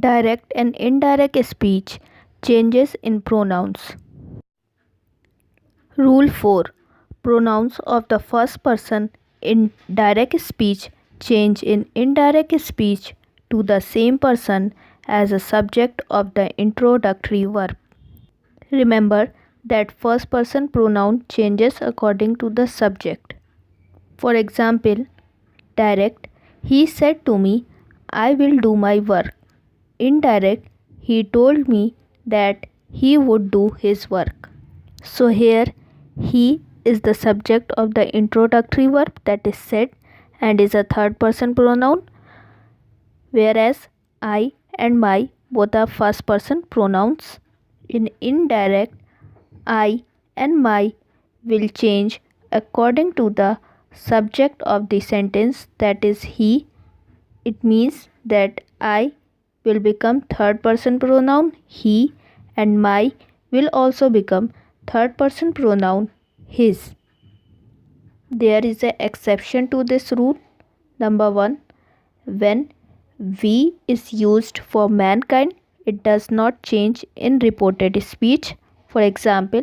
Direct and indirect speech changes in pronouns. Rule 4. Pronouns of the first person in direct speech change in indirect speech to the same person as a subject of the introductory verb. Remember that first person pronoun changes according to the subject. For example, direct, he said to me, I will do my work. Indirect, he told me that he would do his work. So here, he is the subject of the introductory verb that is said and is a third person pronoun, whereas I and my both are first person pronouns. In indirect, I and my will change according to the subject of the sentence, that is he. It means that I will become third person pronoun he and my will also become third person pronoun his. There is an exception to this rule. Number 1. When we is used for mankind, it does not change in reported speech. For example,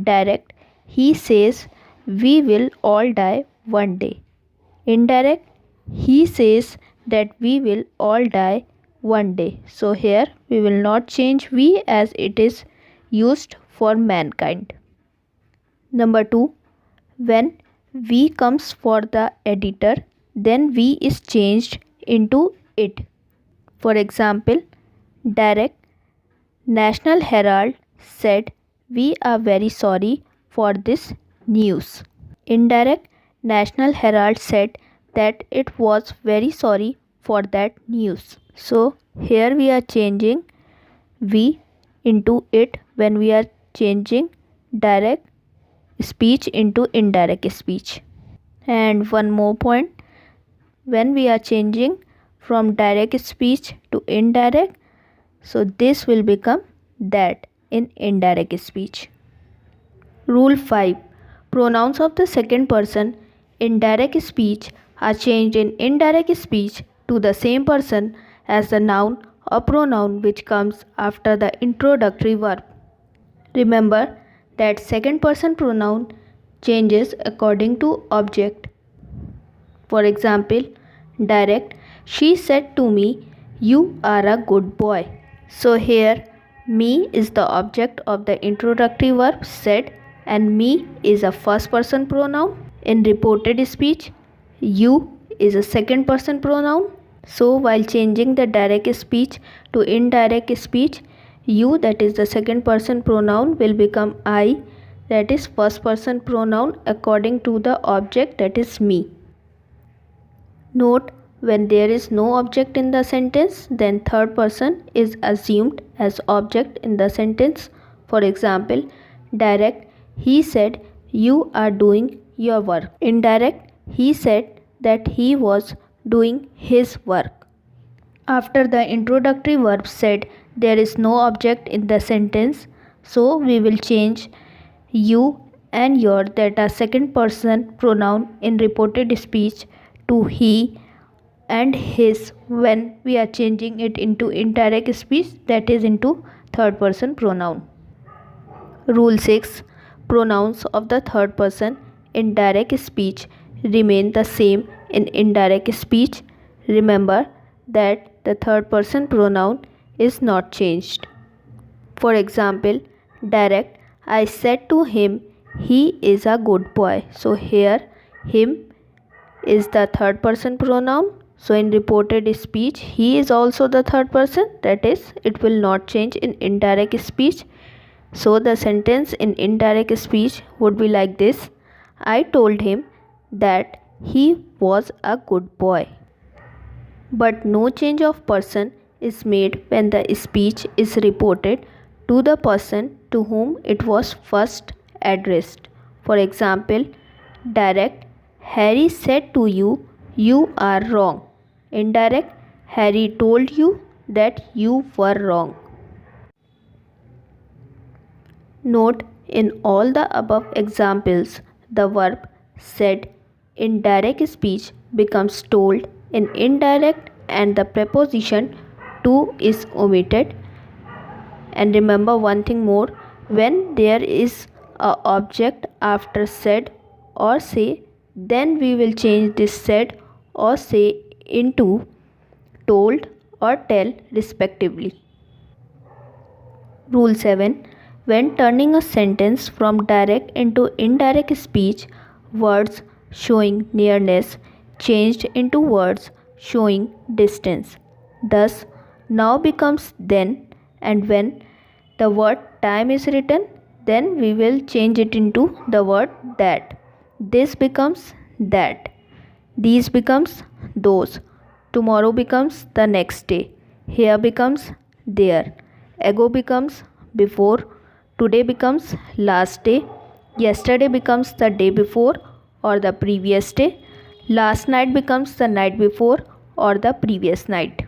direct, he says we will all die one day. Indirect, he says that we will all die one day. So here we will not change we as it is used for mankind. Number 2. When we comes for the editor, then we is changed into it. For example, direct, National Herald said we are very sorry for this news. Indirect, National Herald said that it was very sorry for that news. So here we are changing we into it when we are changing direct speech into indirect speech. And one more point, when we are changing from direct speech to indirect, so this will become that in indirect speech. Rule 5. Pronouns of the second person in direct speech are changed in indirect speech to the same person as the noun or pronoun which comes after the introductory verb. Remember that second person pronoun changes according to object. For example, direct, she said to me, you are a good boy. So here, me is the object of the introductory verb said and me is a first person pronoun. In reported speech, you is a second person pronoun. So while changing the direct speech to indirect speech, you, that is the second person pronoun, will become I, that is first person pronoun according to the object, that is me. Note, when there is no object in the sentence, then third person is assumed as object in the sentence. For example, direct, he said you are doing your work. Indirect, he said that he was doing his work. After the introductory verb said, there is no object in the sentence, so we will change you and your, that are second person pronoun in reported speech, to he and his when we are changing it into indirect speech, that is into third person pronoun. Rule 6. Pronouns of the third person in direct speech remain the same in indirect speech. Remember that the third person pronoun is not changed. For example, direct, I said to him, he is a good boy. So here, him is the third person pronoun. So in reported speech, he is also the third person. That is, it will not change in indirect speech. So the sentence in indirect speech would be like this. I told him that he was a good boy. But no change of person is made when the speech is reported to the person to whom it was first addressed. For example, direct, Harry said to you, you are wrong. Indirect, Harry told you that you were wrong. Note, in all the above examples, the verb said in direct speech becomes told in indirect and the preposition to is omitted. And remember one thing more, when there is a object after said or say, then we will change this said or say into told or tell respectively. Rule 7. When turning a sentence from direct into indirect speech, words showing nearness changed into words showing distance. Thus, now becomes then, and when the word time is written, then we will change it into the word that. This becomes that. These becomes those. Tomorrow becomes the next day. Here becomes there. Ago becomes before. Today becomes last day. Yesterday becomes the day before or the previous day. Last night becomes the night before or the previous night.